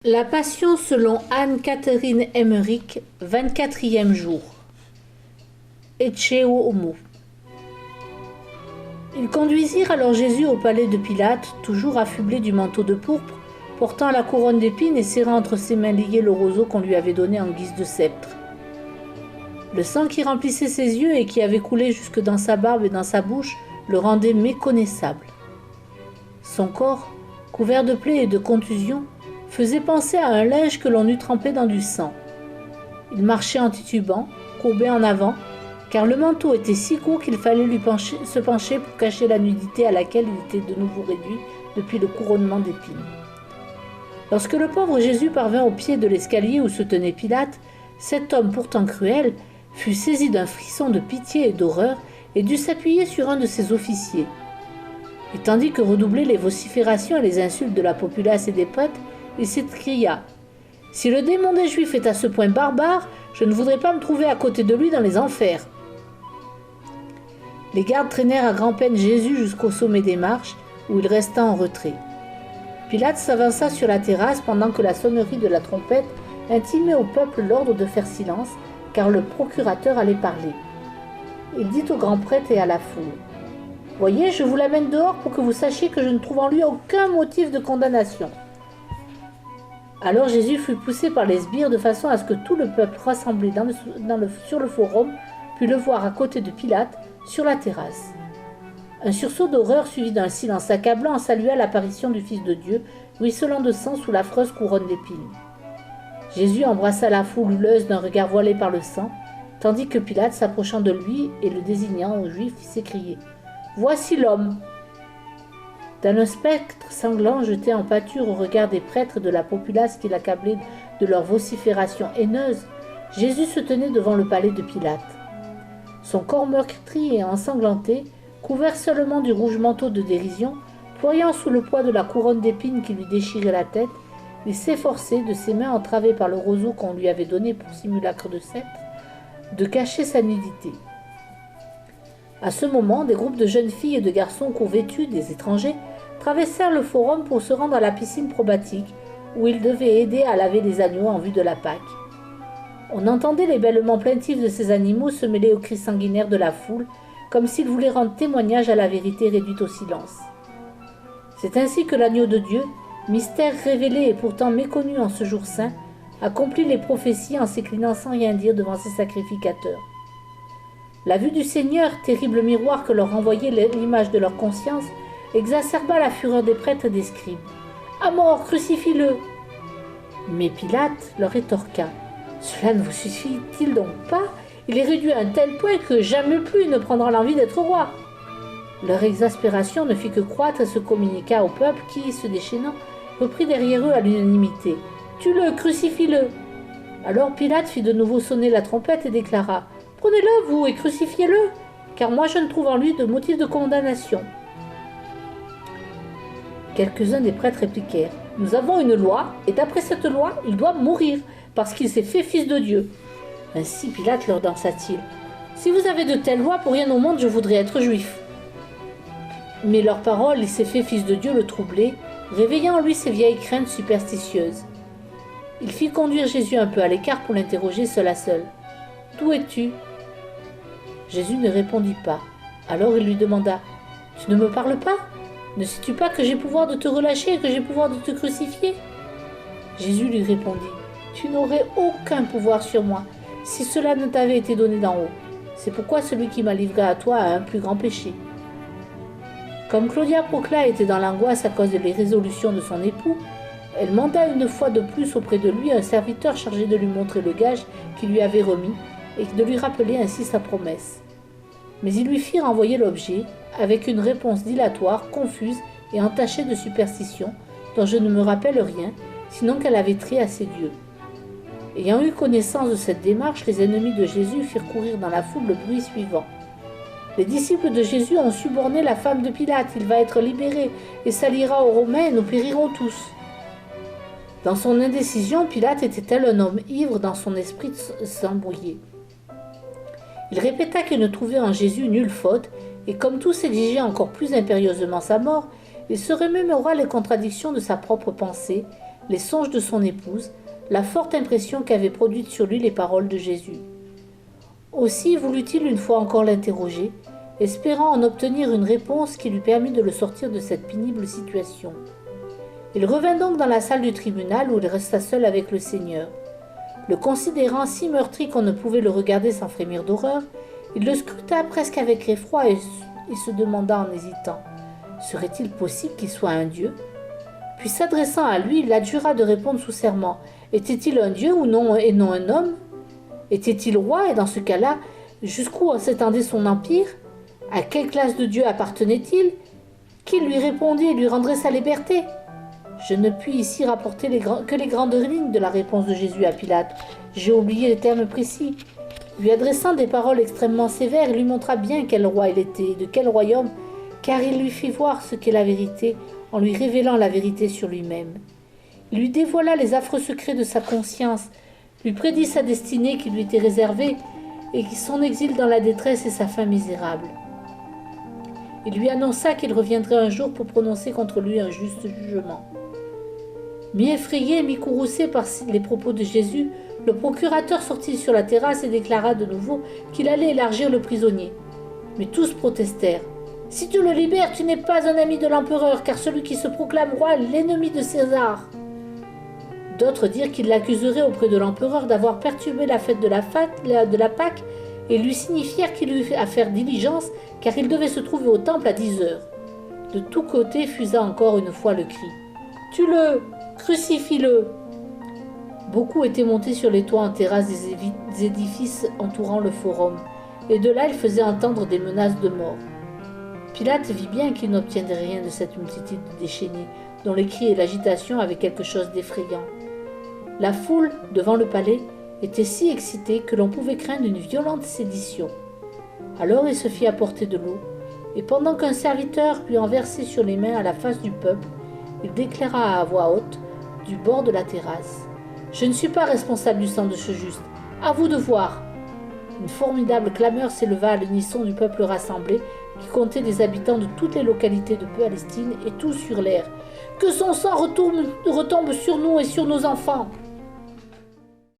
La Passion selon Anne-Catherine Emmerich, 24e jour. Ecce homo. Ils conduisirent alors Jésus au palais de Pilate, toujours affublé du manteau de pourpre, portant la couronne d'épines et serrant entre ses mains liées le roseau qu'on lui avait donné en guise de sceptre. Le sang qui remplissait ses yeux et qui avait coulé jusque dans sa barbe et dans sa bouche le rendait méconnaissable. Son corps, couvert de plaies et de contusions, faisait penser à un linge que l'on eût trempé dans du sang. Il marchait en titubant, courbé en avant, car le manteau était si court qu'il fallait se pencher pour cacher la nudité à laquelle il était de nouveau réduit depuis le couronnement d'épines. Lorsque le pauvre Jésus parvint au pied de l'escalier où se tenait Pilate, cet homme pourtant cruel fut saisi d'un frisson de pitié et d'horreur et dut s'appuyer sur un de ses officiers. Et tandis que redoublaient les vociférations et les insultes de la populace et des prêtres, il s'écria : « Si le démon des Juifs est à ce point barbare, je ne voudrais pas me trouver à côté de lui dans les enfers. » Les gardes traînèrent à grand-peine Jésus jusqu'au sommet des marches, où il resta en retrait. Pilate s'avança sur la terrasse pendant que la sonnerie de la trompette intimait au peuple l'ordre de faire silence, car le procurateur allait parler. Il dit au grand prêtre et à la foule : « Voyez, je vous l'amène dehors pour que vous sachiez que je ne trouve en lui aucun motif de condamnation. » Alors Jésus fut poussé par les sbires de façon à ce que tout le peuple rassemblé sur le forum pût le voir à côté de Pilate, sur la terrasse. Un sursaut d'horreur suivi d'un silence accablant salua l'apparition du Fils de Dieu, ruisselant de sang sous l'affreuse couronne d'épines. Jésus embrassa la foule houleuse d'un regard voilé par le sang, tandis que Pilate, s'approchant de lui et le désignant aux Juifs, s'écriait : « Voici l'homme !» Dans un spectre sanglant jeté en pâture au regard des prêtres et de la populace qui l'accablaient de leurs vociférations haineuses, Jésus se tenait devant le palais de Pilate. Son corps meurtri et ensanglanté, couvert seulement du rouge manteau de dérision, ployant sous le poids de la couronne d'épines qui lui déchirait la tête, il s'efforçait, de ses mains entravées par le roseau qu'on lui avait donné pour simulacre de sceptre, de cacher sa nudité. À ce moment, des groupes de jeunes filles et de garçons vêtus des étrangers traversèrent le forum pour se rendre à la piscine probatique, où ils devaient aider à laver les agneaux en vue de la Pâque. On entendait les bêlements plaintifs de ces animaux se mêler aux cris sanguinaires de la foule, comme s'ils voulaient rendre témoignage à la vérité réduite au silence. C'est ainsi que l'agneau de Dieu, mystère révélé et pourtant méconnu en ce jour saint, accomplit les prophéties en s'éclinant sans rien dire devant ses sacrificateurs. La vue du Seigneur, terrible miroir que leur renvoyait l'image de leur conscience, exacerba la fureur des prêtres et des scribes. « À mort, crucifie-le » Mais Pilate leur rétorqua : « Cela ne vous suffit-il donc pas ? Il est réduit à un tel point que jamais plus il ne prendra l'envie d'être roi. » Leur exaspération ne fit que croître et se communiqua au peuple qui, se déchaînant, reprit derrière eux à l'unanimité : « Tue-le, crucifie-le » Alors Pilate fit de nouveau sonner la trompette et déclara : « Prenez-le, vous, et crucifiez-le, car moi je ne trouve en lui de motif de condamnation. » Quelques-uns des prêtres répliquèrent : « Nous avons une loi, et d'après cette loi, il doit mourir, parce qu'il s'est fait fils de Dieu. » Ainsi Pilate leur dansa-t-il : « Si vous avez de telles lois, pour rien au monde je voudrais être juif. » Mais leurs paroles, il s'est fait fils de Dieu, le troublaient, réveillant en lui ses vieilles craintes superstitieuses. Il fit conduire Jésus un peu à l'écart pour l'interroger seul à seul. « D'où es-tu » Jésus ne répondit pas. Alors il lui demanda : « Tu ne me parles pas ? Ne sais-tu pas que j'ai pouvoir de te relâcher et que j'ai pouvoir de te crucifier ?» Jésus lui répondit : « Tu n'aurais aucun pouvoir sur moi, si cela ne t'avait été donné d'en haut. C'est pourquoi celui qui m'a livré à toi a un plus grand péché. » Comme Claudia Procla était dans l'angoisse à cause de l'irrésolution de son époux, elle manda une fois de plus auprès de lui un serviteur chargé de lui montrer le gage qu'il lui avait remis et de lui rappeler ainsi sa promesse. Mais ils lui firent envoyer l'objet, avec une réponse dilatoire, confuse et entachée de superstition, dont je ne me rappelle rien, sinon qu'elle avait trait à ses dieux. Ayant eu connaissance de cette démarche, les ennemis de Jésus firent courir dans la foule le bruit suivant : « Les disciples de Jésus ont suborné la femme de Pilate, il va être libéré et s'alliera aux Romains et nous périrons tous. » Dans son indécision, Pilate était tel un homme ivre dans son esprit s'embrouillait. Il répéta qu'il ne trouvait en Jésus nulle faute, et comme tous exigeaient encore plus impérieusement sa mort, il se remémora les contradictions de sa propre pensée, les songes de son épouse, la forte impression qu'avaient produite sur lui les paroles de Jésus. Aussi voulut-il une fois encore l'interroger, espérant en obtenir une réponse qui lui permit de le sortir de cette pénible situation. Il revint donc dans la salle du tribunal où il resta seul avec le Seigneur. Le considérant si meurtri qu'on ne pouvait le regarder sans frémir d'horreur, il le scruta presque avec effroi et se demanda en hésitant « Serait-il possible qu'il soit un dieu ?» Puis s'adressant à lui, il l'adjura de répondre sous serment. Était-il un dieu ou non et non un homme? Était-il roi et dans ce cas-là, jusqu'où s'étendait son empire? À quelle classe de dieu appartenait-il? Qui lui répondit et lui rendrait sa liberté? Je ne puis ici rapporter que les grandes lignes de la réponse de Jésus à Pilate. J'ai oublié les termes précis. Lui adressant des paroles extrêmement sévères, il lui montra bien quel roi il était, de quel royaume, car il lui fit voir ce qu'est la vérité, en lui révélant la vérité sur lui-même. Il lui dévoila les affreux secrets de sa conscience, lui prédit sa destinée qui lui était réservée, et son exil dans la détresse et sa fin misérable. Il lui annonça qu'il reviendrait un jour pour prononcer contre lui un juste jugement. Mi-effrayé, mi-courroucé par les propos de Jésus, le procurateur sortit sur la terrasse et déclara de nouveau qu'il allait élargir le prisonnier. Mais tous protestèrent. « Si tu le libères, tu n'es pas un ami de l'empereur, car celui qui se proclame roi est l'ennemi de César. » D'autres dirent qu'il l'accuserait auprès de l'empereur d'avoir perturbé la fête de la Pâque et lui signifièrent qu'il eût à faire diligence, car il devait se trouver au temple à 10 heures. De tous côtés fusa encore une fois le cri. « Tue-le! Crucifie-le » Beaucoup étaient montés sur les toits en terrasse des édifices entourant le forum, et de là ils faisaient entendre des menaces de mort. Pilate vit bien qu'il n'obtiendrait rien de cette multitude déchaînée, dont les cris et l'agitation avaient quelque chose d'effrayant. La foule, devant le palais, était si excitée que l'on pouvait craindre une violente sédition. Alors il se fit apporter de l'eau, et pendant qu'un serviteur lui en versait sur les mains à la face du peuple, il déclara à voix haute, du bord de la terrasse, « Je ne suis pas responsable du sang de ce juste, à vous de voir !» Une formidable clameur s'éleva à l'unisson du peuple rassemblé, qui comptait des habitants de toutes les localités de Palestine et tous sur l'air. « Que son sang retombe sur nous et sur nos enfants !»